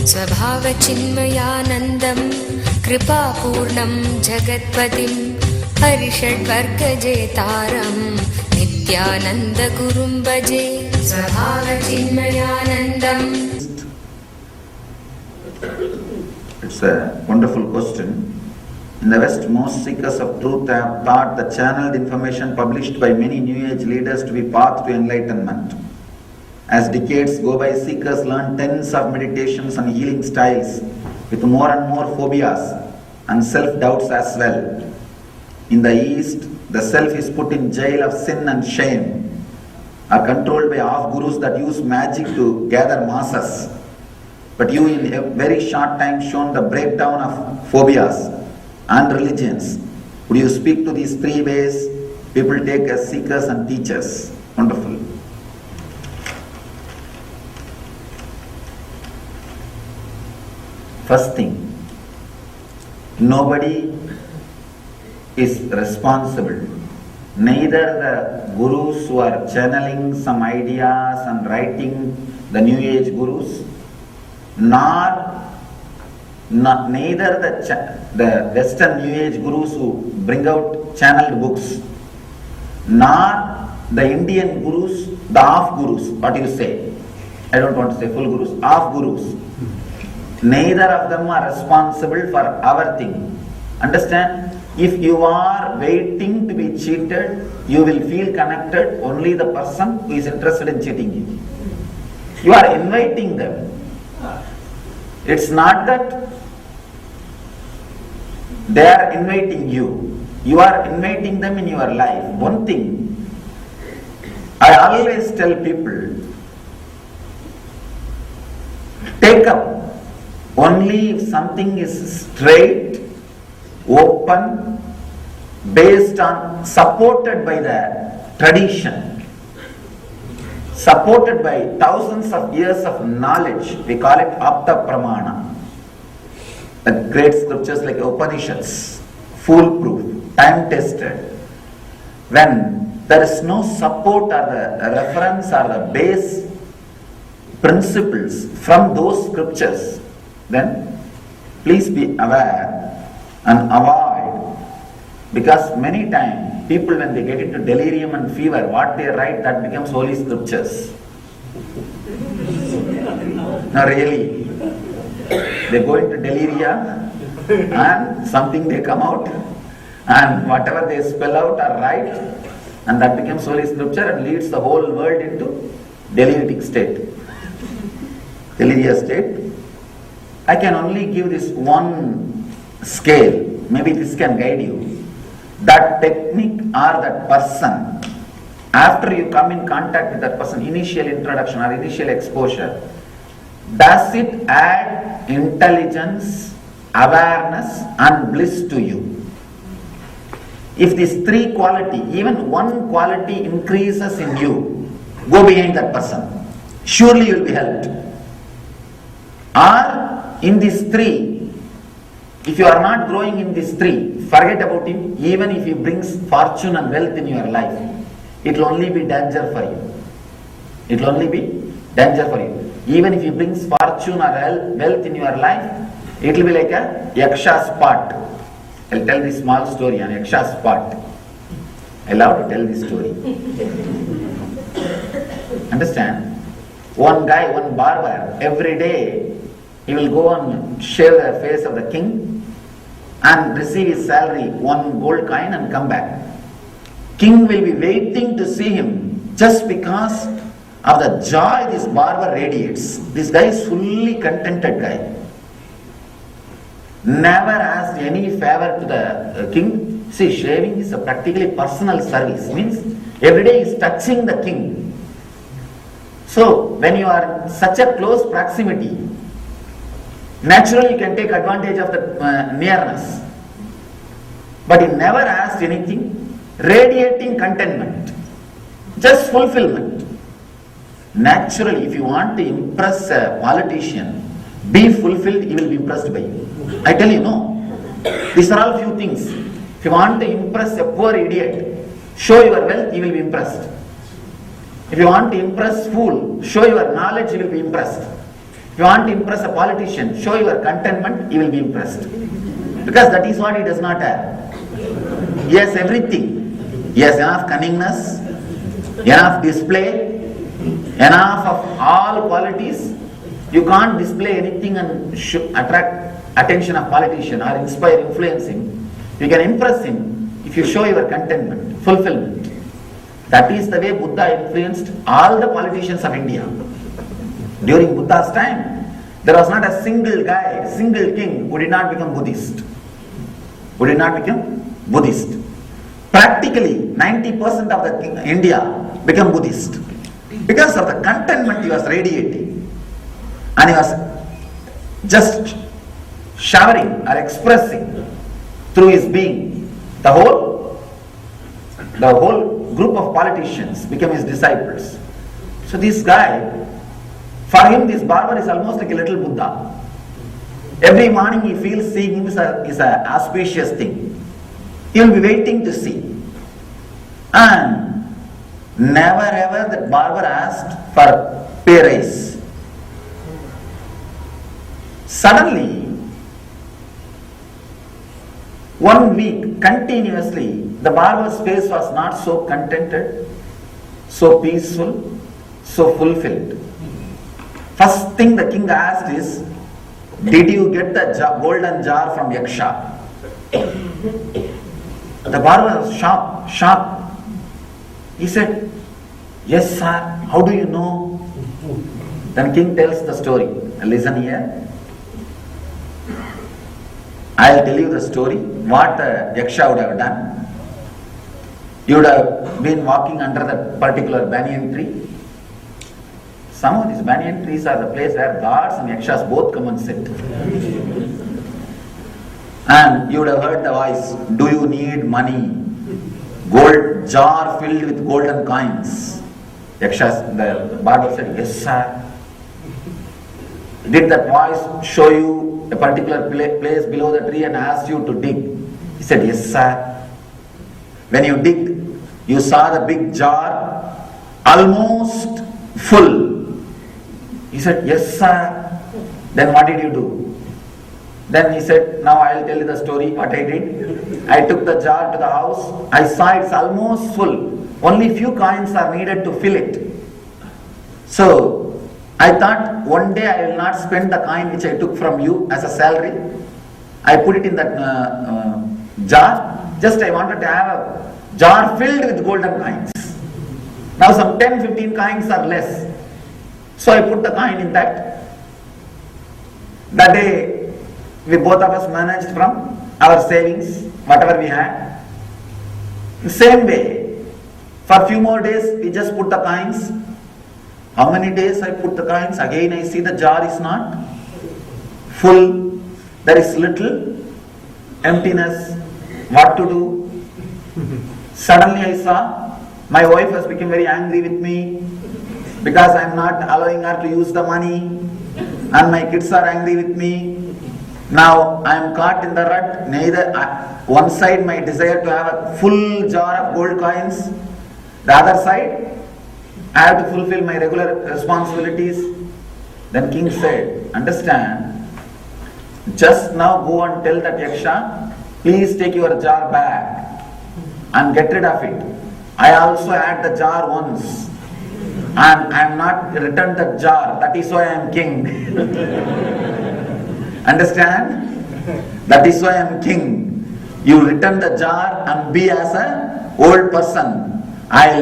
स्वभावचिन्मयानन्दं कृपापूर्णं जगत्पतिं हरिषड्वर्गजेतारं नित्यानन्दगुरुं भजे स्वभावचिन्मयानन्दम्. It's a wonderful question. In the West, most seekers of truth have thought the channeled information published by many New Age leaders to be path to enlightenment. As decades go by, seekers learn tens of meditations and healing styles with more and more phobias and self-doubts as well. In the East, the self is put in jail of sin and shame, are controlled by off-gurus that use magic to gather masses. But you in a very short time shown the breakdown of phobias and religions. Would you speak to these three ways people take as seekers and teachers? Wonderful. First thing, nobody is responsible. Neither the gurus who are channeling some ideas and writing, the New Age gurus, neither the Western New Age gurus who bring out channeled books, nor the Indian gurus, the off gurus, what do you say? I don't want to say full gurus, off gurus. Neither of them are responsible for our thing. Understand? If you are waiting to be cheated, you will feel connected only the person who is interested in cheating you. You are inviting them. It's not that they are inviting you. You are inviting them in your life. One thing, I always tell people, take up only if something is straight, open, based on, supported by the tradition, supported by thousands of years of knowledge. We call it Apta Pramana. The great scriptures like Upanishads, foolproof, time-tested. When there is no support or the reference or the base principles from those scriptures, then please be aware and avoid, because many times people, when they get into delirium and fever, what they write, that becomes holy scriptures. No, really. They go into deliria and something they come out, and whatever they spell out or write, and that becomes holy scripture and leads the whole world into deliritic state. Deliria state. I can only give this one scale. Maybe this can guide you. That technique or that person, after you come in contact with that person, initial introduction or initial exposure, does it add intelligence, awareness and bliss to you? If these three quality, even one quality increases in you, go behind that person. Surely you will be helped. Or in these three, if you are not growing in these three, forget about him. Even if he brings fortune and wealth in your life, it will only be danger for you. It will only be danger for you. Even if he brings fortune or wealth in your life, it will be like a yaksha's pot. I'll tell this small story on yaksha's pot. I love to tell this story. Understand? One guy, one barber, every day he will go and shave the face of the king and receive his salary, one gold coin, and come back. King will be waiting to see him just because of the joy this barber radiates. This guy is fully contented guy. Never asked any favor to the king. See, shaving is a practically personal service. Means every day he is touching the king. So when you are in such a close proximity, naturally you can take advantage of the nearness. But he never asked anything, radiating contentment, just fulfillment. Naturally, if you want to impress a politician, be fulfilled, he will be impressed by you. I tell you, no. These are all few things. If you want to impress a poor idiot, show your wealth, he will be impressed. If you want to impress fool, show your knowledge, he will be impressed. If you want to impress a politician, show your contentment, he will be impressed. Because that is what he does not have. He has everything. He has enough cunningness, enough display, enough of all qualities. You can't display anything and attract attention of politician or inspire, influence him. You can impress him if you show your contentment, fulfillment. That is the way Buddha influenced all the politicians of India. During Buddha's time, there was not a single guy, single king who did not become Buddhist. Who did not become Buddhist. Practically 90% of the India became Buddhist. Because of the contentment he was radiating. And he was just showering or expressing through his being. The whole group of politicians became his disciples. So this guy, for him this barber is almost like a little Buddha. Every morning he feels seeing him is an auspicious thing. He will be waiting to see. And never ever that barber asked for pay raise. Suddenly, 1 week continuously, the barber's face was not so contented, so peaceful, so fulfilled. First thing the king asked is, did you get the golden jar from Yaksha? The barber was shocked. He said, yes sir, how do you know? Then king tells the story. Listen here. I'll tell you the story, what the Yaksha would have done. You would have been walking under that particular banyan tree. Some of these banyan trees are the place where gods and Yakshas both come and sit. And you would have heard the voice, do you need money? Gold jar filled with golden coins. Yakshas, the barber said, yes sir. Did that voice show you a particular place below the tree and asked you to dig? He said, yes sir. When you dig, you saw the big jar almost full. He said, yes sir. Then what did you do? Then he said, now I will tell you the story, what I did. I took the jar to the house. I saw it's almost full. Only few coins are needed to fill it. So, I thought one day I will not spend the coin which I took from you as a salary. I put it in that jar. Just I wanted to have a jar filled with golden coins. Now some 10-15 coins are less. So I put the coin in that. That day, we both of us managed from our savings, whatever we had. The same way, for few more days, we just put the coins. How many days I put the coins? Again I see the jar is not full. There is little emptiness. What to do? Suddenly I saw my wife has become very angry with me because I am not allowing her to use the money, and my kids are angry with me. Now I am caught in the rut. Neither one side my desire to have a full jar of gold coins, the other side I have to fulfill my regular responsibilities. Then king said, understand, just now go and tell that Yaksha, please take your jar back and get rid of it. I also had the jar once and I am not returned the jar. That is why I am king. Understand? That is why I am king. You return the jar and be as a old person. I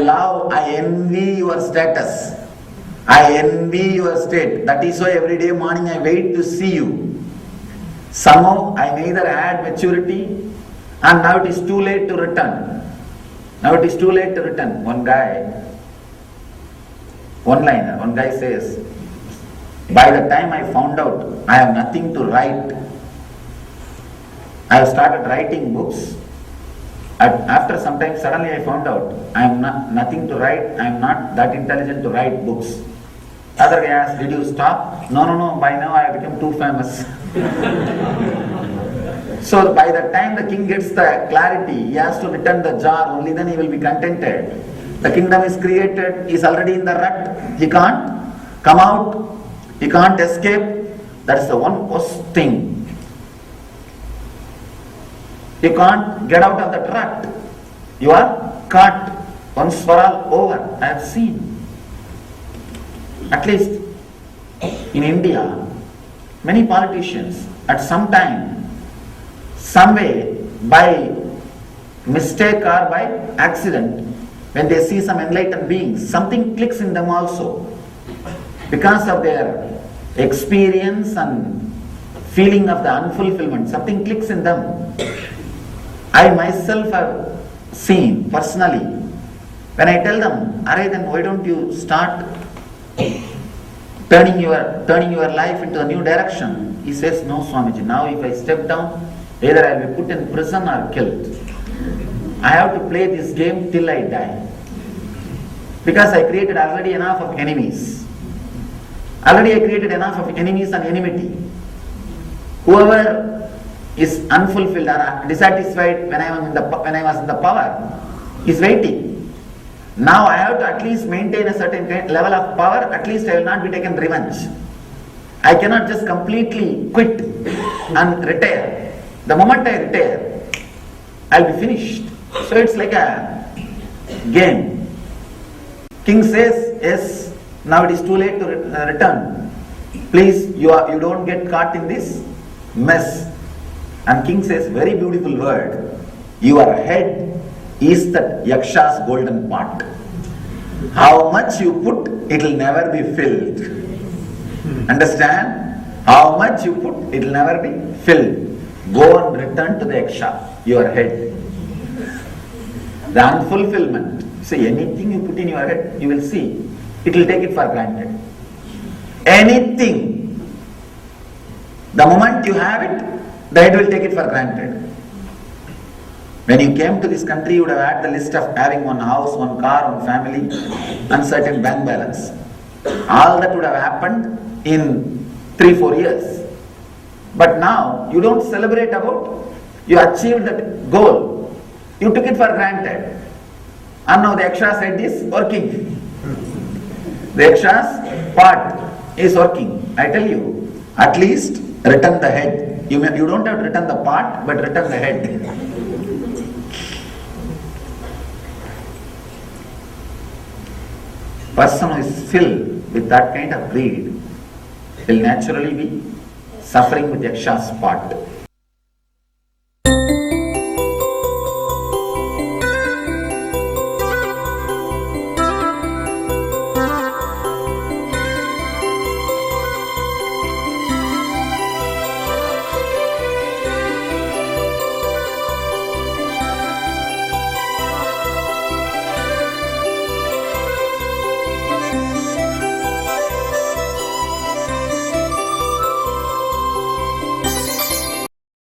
envy your status. I envy your state. That is why every day morning I wait to see you. Somehow I neither had maturity and now it is too late to return. Now it is too late to return. One guy says, by the time I found out I have nothing to write, I have started writing books. After some time, suddenly I found out I am nothing to write, I am not that intelligent to write books. Other guy asked, did you stop? No, by now I have become too famous. So by the time the king gets the clarity, he has to return the jar, only then he will be contented. The kingdom is created, he is already in the rut, he can't come out. You can't escape. That's the one worst thing. You can't get out of that rut. You are caught once for all over. I have seen. At least in India, many politicians at some time, some way, by mistake or by accident, when they see some enlightened beings, something clicks in them also. Because of their experience and feeling of the unfulfillment, something clicks in them. I myself have seen personally, when I tell them, "Arey, then why don't you start turning your life into a new direction?" He says, "No, Swamiji, now if I step down, either I will be put in prison or killed. I have to play this game till I die. Because I created already enough of enemies. Already I created enough of enemies and enmity. Whoever is unfulfilled or dissatisfied when I was in the power is waiting. Now I have to at least maintain a certain level of power, at least I will not be taken revenge. I cannot just completely quit and retire. The moment I retire, I will be finished." So it's like a game. King says, "Yes, now it is too late to return. Please, you don't get caught in this mess." And king says, very beautiful word, "Your head is that Yaksha's golden pot. How much you put, it will never be filled." Understand? How much you put, it will never be filled. Go and return to the Yaksha, your head. The unfulfillment. See, anything you put in your head, you will see, it will take it for granted. Anything. The moment you have it, the head will take it for granted. When you came to this country, you would have had the list of having one house, one car, one family, and certain bank balance. All that would have happened in 3-4 years. But now, you don't celebrate about, you achieved that goal. You took it for granted. And now the Yaksha's head is working. The Yaksha's part is working. I tell you, at least return the head. You don't have to return the part, but return the head. Person who is filled with that kind of greed will naturally be suffering with Yaksha's part.